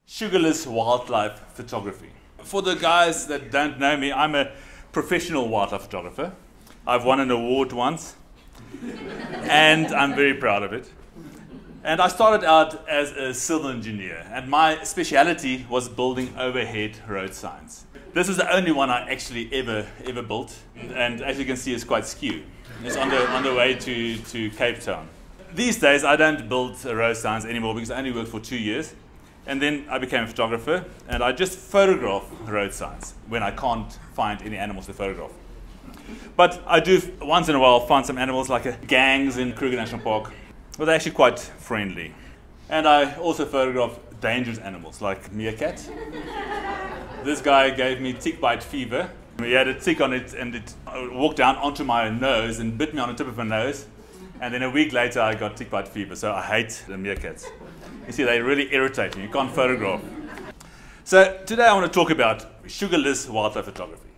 Sugarless wildlife photography. For the guys that don't know me, I'm a professional wildlife photographer. I've won an award once, and I'm very proud of it. And I started out as a civil engineer, and my speciality was building overhead road signs. This is the only one I actually ever built, and as you can see, it's quite skew. It's on the way to Cape Town. These days, I don't build road signs anymore because I only worked for 2 years. And then I became a photographer, and I just photograph road signs when I can't find any animals to photograph. But I do once in a while find some animals like gangs in Kruger National Park, but they're actually quite friendly. And I also photograph dangerous animals like meerkat. This guy gave me tick bite fever. He had a tick on it, and it walked down onto my nose and bit me on the tip of my nose. And then a week later, I got tick bite fever, so I hate the meerkats. You see, they really irritate you. You can't photograph. So today I want to talk about sugarless wildlife photography.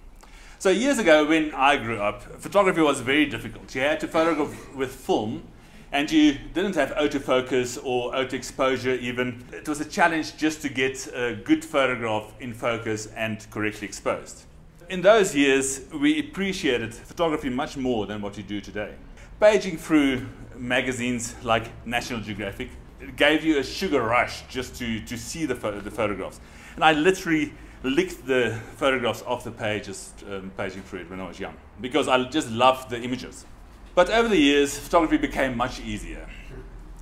So years ago, when I grew up, photography was very difficult. You had to photograph with film, and you didn't have autofocus or auto exposure even. It was a challenge just to get a good photograph in focus and correctly exposed. In those years, we appreciated photography much more than what you do today. Paging through magazines like National Geographic, it gave you a sugar rush just to see the photographs. And I literally licked the photographs off the pages, paging through it when I was young, because I just loved the images. But over the years, photography became much easier.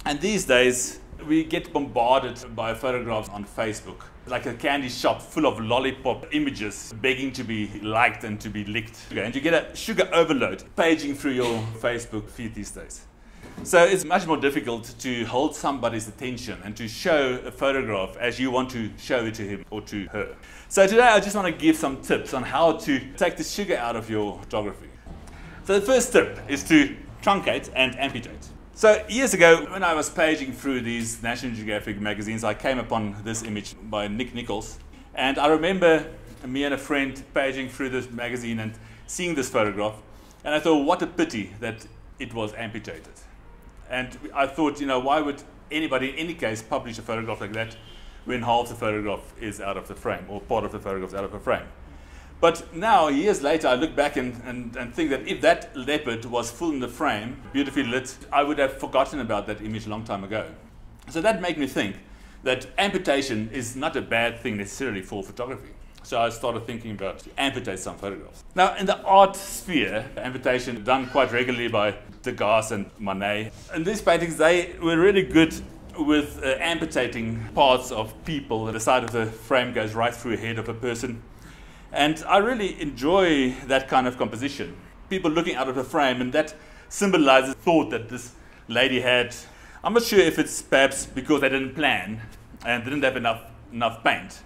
And these days, we get bombarded by photographs on Facebook, like a candy shop full of lollipop images begging to be liked and to be licked. And you get a sugar overload paging through your Facebook feed these days. So it's much more difficult to hold somebody's attention and to show a photograph as you want to show it to him or to her. So today I just want to give some tips on how to take the sugar out of your photography. So the first tip is to truncate and amputate. So years ago, when I was paging through these National Geographic magazines, I came upon this image by Nick Nichols. And I remember me and a friend paging through this magazine and seeing this photograph. And I thought, what a pity that it was amputated. And I thought, why would anybody in any case publish a photograph like that when half the photograph is out of the frame, or part of the photograph is out of the frame? But now, years later, I look back and think that if that leopard was full in the frame, beautifully lit, I would have forgotten about that image a long time ago. So that made me think that amputation is not a bad thing necessarily for photography. So I started thinking about to amputate some photographs. Now, in the art sphere, amputation done quite regularly by Degas and Manet. And these paintings, they were really good with amputating parts of people. The side of the frame goes right through the head of a person. And I really enjoy that kind of composition. People looking out of the frame, and that symbolizes thought that this lady had. I'm not sure if it's perhaps because they didn't plan and didn't have enough paint.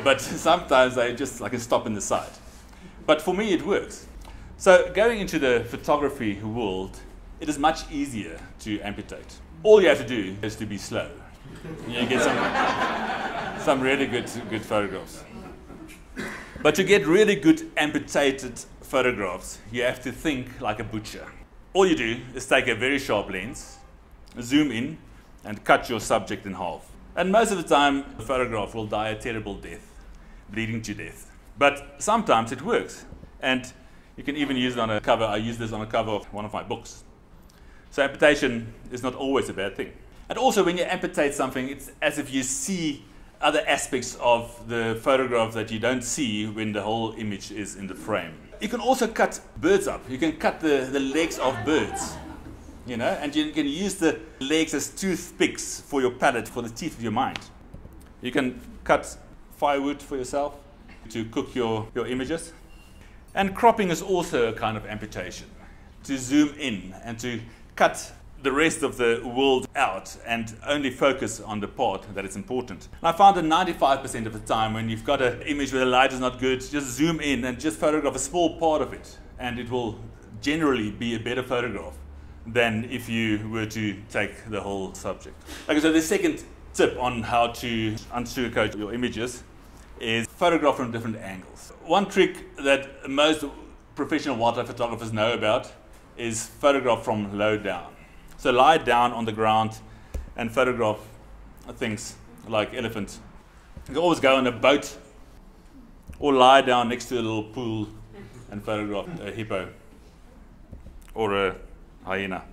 But sometimes they just like a stop in the side. But for me, it works. So going into the photography world, it is much easier to amputate. All you have to do is to be slow. You get some really good photographs. But to get really good amputated photographs, you have to think like a butcher. All you do is take a very sharp lens, zoom in, and cut your subject in half. And most of the time, the photograph will die a terrible death, bleeding to death. But sometimes it works. And you can even use it on a cover. I use this on a cover of one of my books. So amputation is not always a bad thing. And also when you amputate something, it's as if you see other aspects of the photograph that you don't see when the whole image is in the frame. You can also cut birds up. You can cut the legs of birds, and you can use the legs as toothpicks for your palate, for the teeth of your mind. You can cut firewood for yourself to cook your images. And cropping is also a kind of amputation, to zoom in and to cut the rest of the world out and only focus on the part that is important. And I found that 95% of the time when you've got an image where the light is not good, just zoom in and just photograph a small part of it, and it will generally be a better photograph than if you were to take the whole subject. Okay, so the second tip on how to unsugarcoat your images is photograph from different angles. One trick that most professional wildlife photographers know about is photograph from low down. So lie down on the ground and photograph things like elephant You can always go on a boat or lie down next to a little pool and photograph a hippo or a hyena.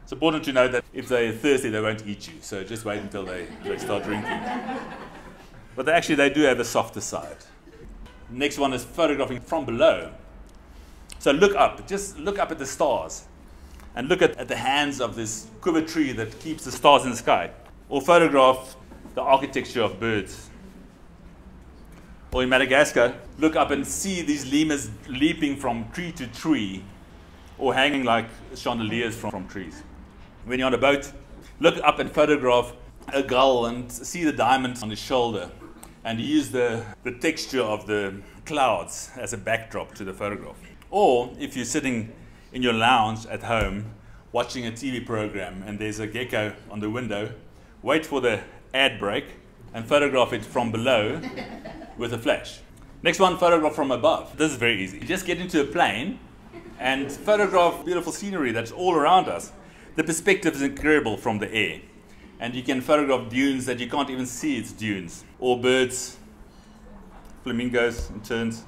It's important to know that if they're thirsty, they won't eat you. So just wait until they start drinking. But they do have a softer side. Next one is photographing from below. So look up. Just look up at the stars. And look at the hands of this quiver tree that keeps the stars in the sky. Or photograph the architecture of birds. Or in Madagascar, look up and see these lemurs leaping from tree to tree or hanging like chandeliers from trees. When you're on a boat, look up and photograph a gull and see the diamond on his shoulder and use the texture of the clouds as a backdrop to the photograph. Or if you're sitting in your lounge at home watching a TV program and there's a gecko on the window, wait for the ad break and photograph it from below with a flash. Next one, photograph from above. This is very easy. You just get into a plane and photograph beautiful scenery that's all around us. The perspective is incredible from the air. And you can photograph dunes that you can't even see it's dunes. Or birds, flamingos and terns,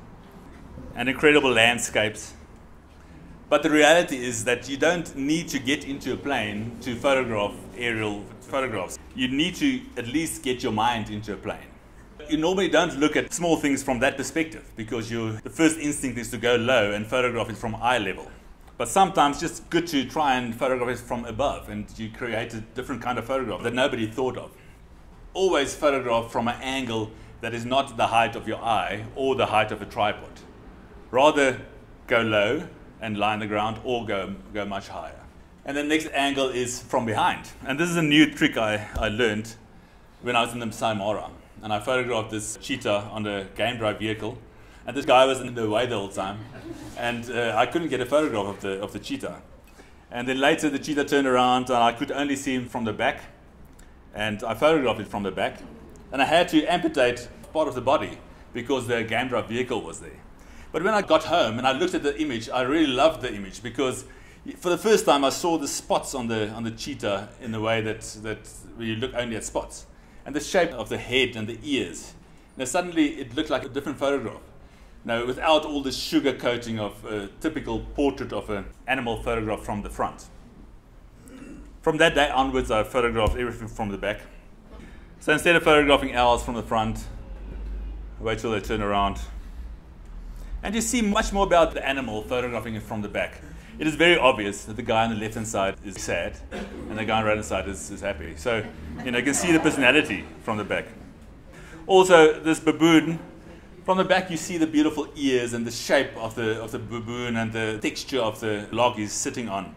and incredible landscapes. But the reality is that you don't need to get into a plane to photograph aerial photographs. You need to at least get your mind into a plane. You normally don't look at small things from that perspective because the first instinct is to go low and photograph it from eye level. But sometimes it's just good to try and photograph it from above and you create a different kind of photograph that nobody thought of. Always photograph from an angle that is not the height of your eye or the height of a tripod. Rather go low and lie on the ground or go much higher. And the next angle is from behind. And this is a new trick I learned when I was in the Saimara. And I photographed this cheetah on a game drive vehicle. And this guy was in the way the whole time. And I couldn't get a photograph of the cheetah. And then later the cheetah turned around and I could only see him from the back. And I photographed it from the back. And I had to amputate part of the body because the game drive vehicle was there. But when I got home and I looked at the image, I really loved the image because for the first time I saw the spots on the cheetah in the way that you look only at spots. And the shape of the head and the ears. Now suddenly it looked like a different photograph. Now without all the sugar coating of a typical portrait of an animal photograph from the front. From that day onwards I photographed everything from the back. So instead of photographing owls from the front, wait till they turn around. And you see much more about the animal photographing it from the back. It is very obvious that the guy on the left-hand side is sad and the guy on the right-hand side is happy. So, you can see the personality from the back. Also, this baboon, from the back you see the beautiful ears and the shape of the baboon and the texture of the log he's sitting on.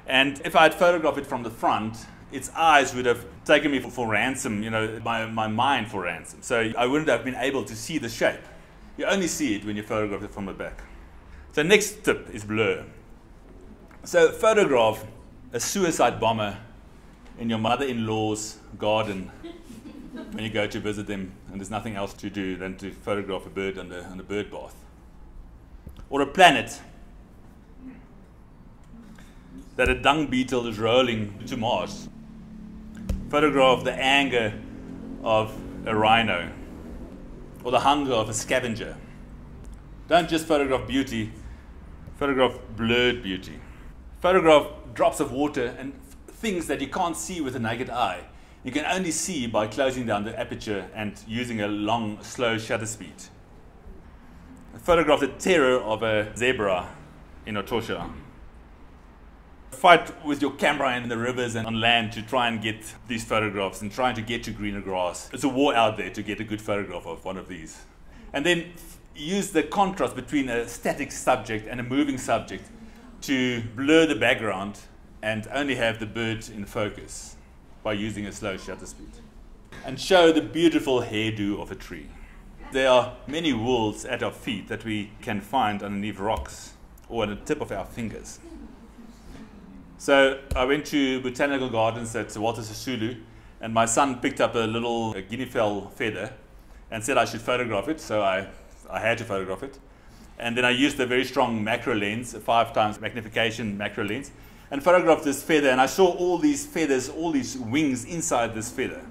And if I had photographed it from the front, its eyes would have taken me for ransom, my mind for ransom. So I wouldn't have been able to see the shape. You only see it when you photograph it from the back. So next tip is blur. So photograph a suicide bomber in your mother-in-law's garden when you go to visit them and there's nothing else to do than to photograph a bird on the bird bath. Or a planet that a dung beetle is rolling to Mars. Photograph the anger of a rhino or the hunger of a scavenger. Don't just photograph beauty, photograph blurred beauty. Photograph drops of water and things that you can't see with the naked eye. You can only see by closing down the aperture and using a long, slow shutter speed. Photograph the terror of a zebra in Otosha. Fight with your camera in the rivers and on land to try and get these photographs and trying to get to greener grass. It's a war out there to get a good photograph of one of these. And then use the contrast between a static subject and a moving subject to blur the background and only have the bird in focus by using a slow shutter speed. And show the beautiful hairdo of a tree. There are many worlds at our feet that we can find underneath rocks or at the tip of our fingers. So I went to botanical gardens at Walter Sisulu and my son picked up a little guinea fowl feather and said I should photograph it, so I had to photograph it. And then I used a very strong macro lens, a 5x magnification macro lens, and photographed this feather. And I saw all these feathers, all these wings inside this feather.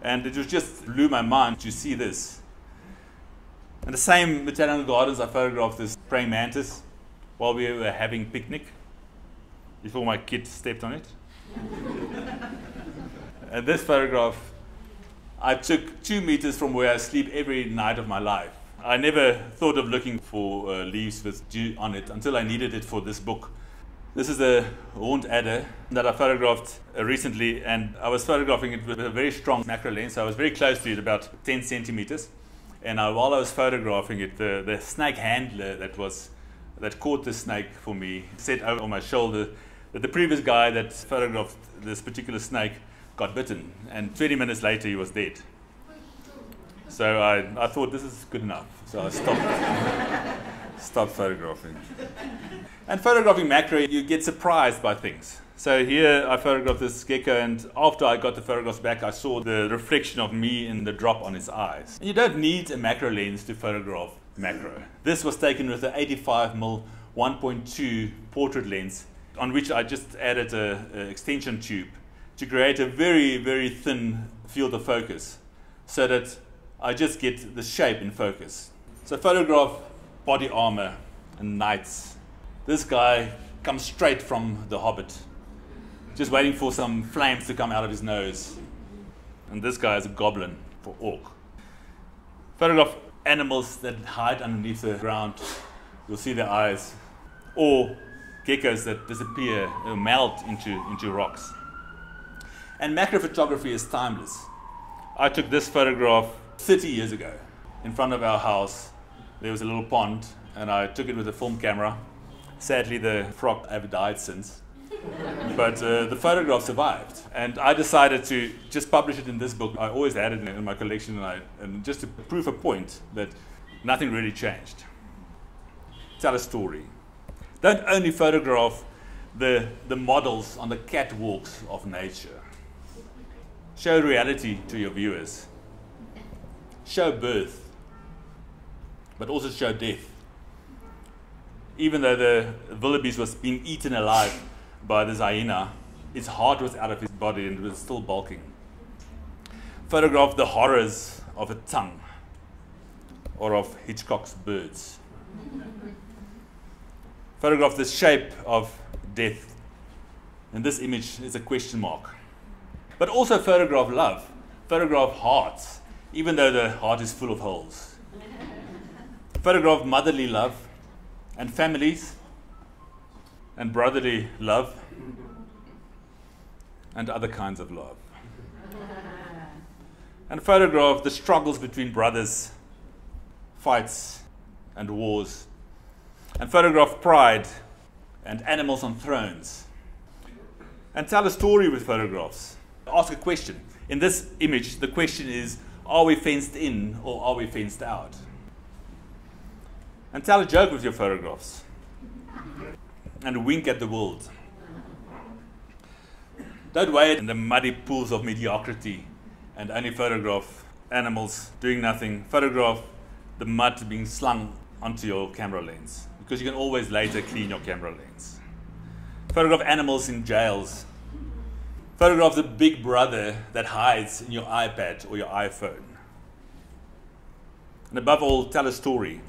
And it just blew my mind to see this. In the same Botanical Gardens, I photographed this praying mantis while we were having picnic, before my kid stepped on it. And this photograph I took 2 meters from where I sleep every night of my life. I never thought of looking for leaves with dew on it until I needed it for this book. This is a horned adder that I photographed recently, and I was photographing it with a very strong macro lens, so I was very close to it, about 10 centimeters. And while I was photographing it, the snake handler that caught the snake for me said over on my shoulder that the previous guy that photographed this particular snake got bitten, and 20 minutes later he was dead. So I thought this is good enough, so I stopped photographing. And photographing macro, you get surprised by things. So here I photographed this gecko, and after I got the photographs back, I saw the reflection of me in the drop on his eyes. And you don't need a macro lens to photograph macro. This was taken with an 85mm 1.2 portrait lens, on which I just added an extension tube to create a very, very thin field of focus, so that I just get the shape in focus. So photograph body armor and knights. This guy comes straight from The Hobbit, just waiting for some flames to come out of his nose. And this guy is a goblin for orc. Photograph animals that hide underneath the ground. You'll see their eyes. Or geckos that disappear, melt into rocks. And macro photography is timeless. I took this photograph 30 years ago in front of our house. There was a little pond, and I took it with a film camera. Sadly, the frog have died since. But the photograph survived. And I decided to just publish it in this book. I always had it in my collection, and just to prove a point that nothing really changed. Tell a story. Don't only photograph the models on the catwalks of nature. Show reality to your viewers. Show birth, but also show death. Even though the wildebeest was being eaten alive by this hyena, its heart was out of his body and it was still bulking. Photograph the horrors of a tongue, or of Hitchcock's birds. Photograph the shape of death. And this image is a question mark. But also photograph love. Photograph hearts, even though the heart is full of holes. Photograph motherly love, and families, and brotherly love, and other kinds of love. And photograph the struggles between brothers, fights and wars. And photograph pride and animals on thrones. And tell a story with photographs. Ask a question. In this image, the question is, are we fenced in or are we fenced out? And tell a joke with your photographs. And wink at the world. Don't wade in the muddy pools of mediocrity and only photograph animals doing nothing. Photograph the mud being slung onto your camera lens, because you can always later clean your camera lens. Photograph animals in jails. Photograph the big brother that hides in your iPad or your iPhone. And above all, tell a story.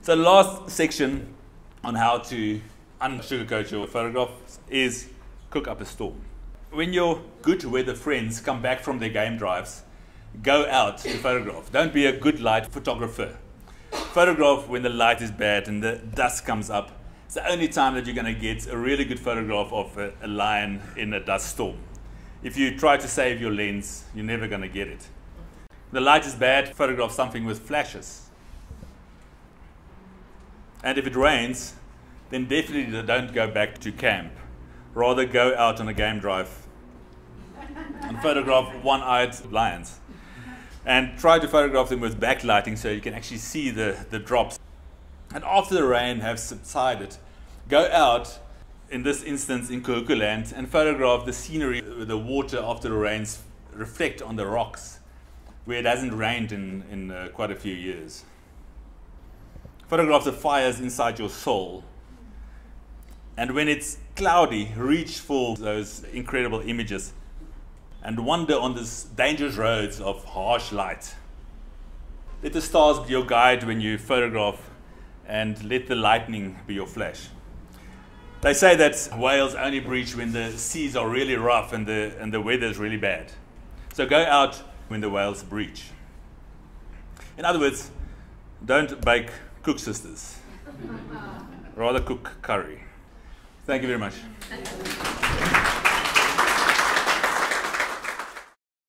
So the last section on how to unsugarcoat your photographs is cook up a storm. When your good weather friends come back from their game drives, go out to photograph. Don't be a good light photographer. Photograph when the light is bad and the dust comes up. It's the only time that you're going to get a really good photograph of a lion in a dust storm. If you try to save your lens, you're never going to get it. If the light is bad, photograph something with flashes. And if it rains, then definitely don't go back to camp. Rather go out on a game drive and photograph one-eyed lions. And try to photograph them with backlighting so you can actually see the drops. And after the rain has subsided, go out, in this instance in Kahukuland, and photograph the scenery, the water after the rains reflect on the rocks, where it hasn't rained in quite a few years. Photograph the fires inside your soul. And when it's cloudy, reach for those incredible images and wander on these dangerous roads of harsh light. Let the stars be your guide when you photograph, and let the lightning be your flash. They say that whales only breach when the seas are really rough and the weather is really bad. So go out when the whales breach. In other words, don't bake cook sisters. Rather cook curry. Thank you very much.